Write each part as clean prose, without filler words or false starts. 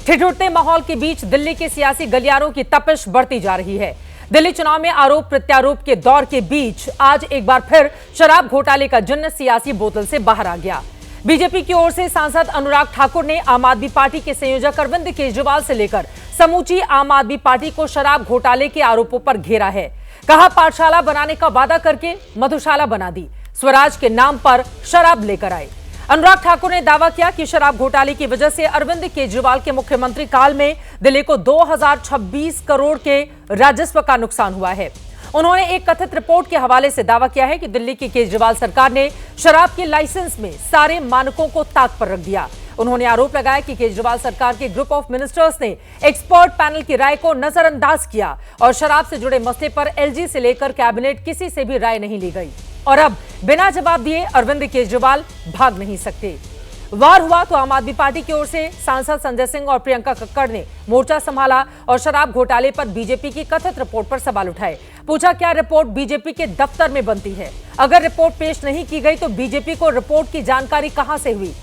ठिठुरते माहौल के बीच दिल्ली के सियासी गलियारों की तपिश बढ़ती जा रही है। दिल्ली चुनाव में आरोप प्रत्यारोप के दौर के बीच आज एक बार फिर शराब घोटाले का जिन्न सियासी बोतल से बाहर आ गया। बीजेपी की ओर से सांसद अनुराग ठाकुर ने आम आदमी पार्टी के संयोजक अरविंद केजरीवाल से लेकर समूची आम आदमी पार्टी को शराब घोटाले के आरोपों पर घेरा है। कहा, पाठशाला बनाने का वादा करके मधुशाला बना दी, स्वराज के नाम पर शराब लेकर आए। अनुराग ठाकुर ने दावा किया कि शराब घोटाले की वजह से अरविंद केजरीवाल के मुख्यमंत्री काल में दिल्ली को 2026 करोड़ के राजस्व का नुकसान हुआ है। उन्होंने एक कथित रिपोर्ट के हवाले से दावा किया है कि दिल्ली की केजरीवाल सरकार ने शराब के लाइसेंस में सारे मानकों को ताक पर रख दिया। उन्होंने आरोप लगाया कि केजरीवाल सरकार के ग्रुप ऑफ मिनिस्टर्स ने एक्सपर्ट पैनल की राय को नजरअंदाज किया और शराब से जुड़े मसले पर एलजी से लेकर कैबिनेट किसी से भी राय नहीं ली गई। और अब बिना जवाब दिए अरविंद केजरीवाल भाग नहीं सकते। वार हुआ तो आम आदमी पार्टी की ओर से सांसद संजय सिंह और प्रियंका कक्कड़ ने मोर्चा संभाला और शराब घोटाले पर बीजेपी की कथित रिपोर्ट पर सवाल उठाए। पूछा, क्या रिपोर्ट बीजेपी के दफ्तर में बनती है? अगर रिपोर्ट पेश नहीं की गई तो बीजेपी को रिपोर्ट की जानकारी कहां से हुई?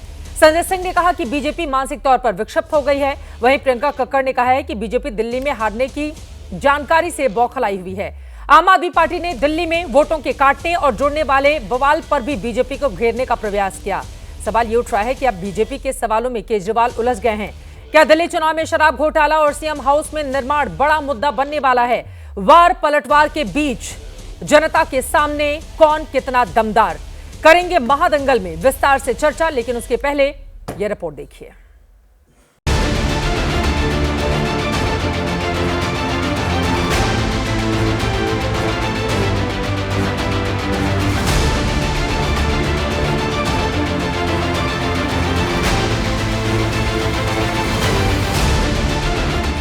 संजय सिंह ने कहा कि बीजेपी मानसिक तौर पर विक्षिप्त हो गई है। वहीं प्रियंका कक्कड़ ने कहा है कि बीजेपी दिल्ली में हारने की जानकारी से बौखलाई हुई है। आम आदमी पार्टी ने दिल्ली में वोटों के काटने और जोड़ने वाले बवाल पर भी बीजेपी को घेरने का प्रयास किया। सवाल ये उठ रहा है कि अब बीजेपी के सवालों में केजरीवाल उलझ गए हैं। क्या दिल्ली चुनाव में शराब घोटाला और सीएम हाउस में निर्माण बड़ा मुद्दा बनने वाला है? वार पलटवार के बीच जनता के सामने कौन कितना दमदार? करेंगे महादंगल में विस्तार से चर्चा, लेकिन उसके पहले यह रिपोर्ट देखिए।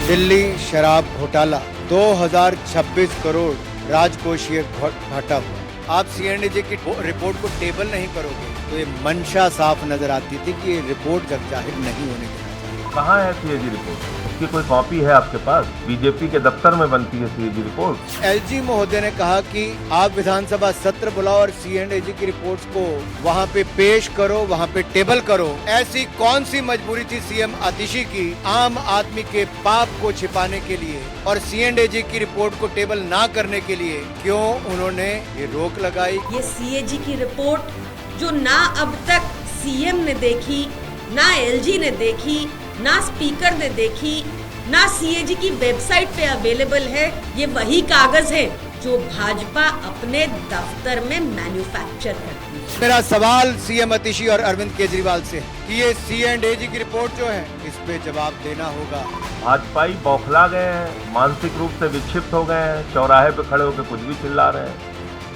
दिल्ली शराब घोटाला 2026 करोड़ राजकोषीय घाटा हुआ। आप सीएनडीजे की रिपोर्ट को टेबल नहीं करोगे तो ये मंशा साफ नजर आती थी कि ये रिपोर्ट जग जाहिर नहीं होने देना चाहिए। कहाँ है सीएजी रिपोर्ट? उसकी कोई कॉपी है आपके पास? बीजेपी के दफ्तर में बनती है सीएजी रिपोर्ट। एलजी महोदय ने कहा कि आप विधानसभा सत्र बुलाओ और सीएनडीजे की रिपोर्ट्स को वहाँ पे पेश करो, वहाँ पे टेबल करो। ऐसी कौन सी मजबूरी थी सीएम आतिशी की आम आदमी के पाप को छिपाने के लिए और सीएनडीजे की रिपोर्ट को टेबल ना करने के लिए क्यों उन्होंने ये रोक लगाई? ये सीएजी की रिपोर्ट जो ना अब तक सीएम ने देखी, ना एलजी ने देखी, ना स्पीकर ने देखी, ना सीएजी की वेबसाइट पे अवेलेबल है, ये वही कागज है जो भाजपा अपने दफ्तर में मैन्युफैक्चर करती है। मेरा सवाल सीएम आतिशी और अरविंद केजरीवाल से कि ये सीएनडीजे की रिपोर्ट जो है इस पे जवाब देना होगा। भाजपाई बौखला गए हैं, मानसिक रूप से विक्षिप्त हो गए हैं, चौराहे पे खड़े होकर कुछ भी चिल्ला रहे हैं।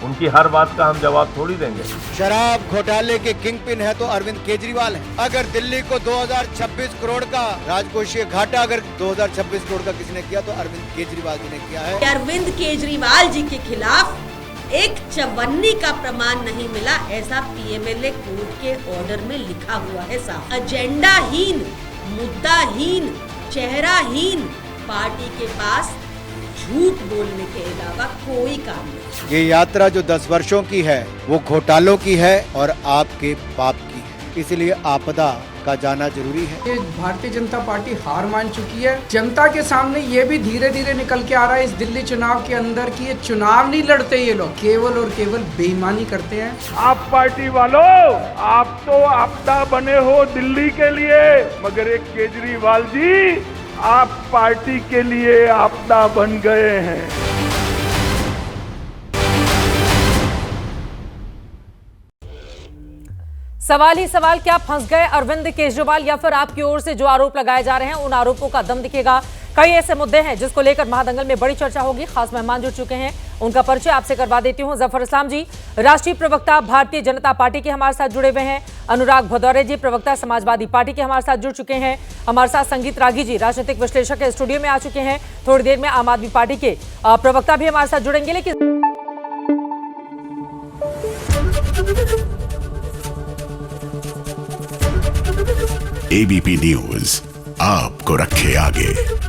उनकी हर बात का हम जवाब थोड़ी देंगे। शराब घोटाले के किंग पिन है तो अरविंद केजरीवाल है। अगर दिल्ली को 2026 करोड़ का राजकोषीय घाटा अगर 2026 करोड़ का किसी ने किया तो अरविंद केजरीवाल जी ने किया है। अरविंद केजरीवाल जी के खिलाफ एक चवन्नी का प्रमाण नहीं मिला, ऐसा पीएमएलए कोर्ट के ऑर्डर में लिखा हुआ है साफ। एजेंडाहीन, मुद्दाहीन, चेहराहीन पार्टी के पास झूठ बोलने के अलावा कोई काम नहीं। ये यात्रा जो 10 वर्षों की है वो घोटालों की है और आपके पाप की है, इसलिए आपदा का जाना जरूरी है। ये भारतीय जनता पार्टी हार मान चुकी है। जनता के सामने ये भी धीरे धीरे निकल के आ रहा है इस दिल्ली चुनाव के अंदर कि ये चुनाव नहीं लड़ते, ये लोग केवल और केवल बेईमानी करते हैं। आप पार्टी वालों, आप तो आपदा बने हो दिल्ली के लिए, मगर एक केजरीवाल जी आप पार्टी के लिए आपदा बन गए हैं। सवाल ही सवाल, क्या फंस गए अरविंद केजरीवाल या फिर आपकी ओर से जो आरोप लगाए जा रहे हैं उन आरोपों का दम दिखेगा? कई ऐसे मुद्दे हैं जिसको लेकर महादंगल में बड़ी चर्चा होगी। खास मेहमान जुड़ चुके हैं, उनका परिचय आपसे करवा देती हूं। जफर इस्लाम जी, राष्ट्रीय प्रवक्ता भारतीय जनता पार्टी के हमारे साथ जुड़े हुए हैं। अनुराग भदौरे जी, प्रवक्ता समाजवादी पार्टी के हमारे साथ जुड़ चुके हैं। हमारे साथ संगीत रागी जी, राजनीतिक विश्लेषक के स्टूडियो में आ चुके हैं। थोड़ी देर में आम आदमी पार्टी के प्रवक्ता भी हमारे साथ जुड़ेंगे। लेकिन एबीपी न्यूज आपको रखे आगे।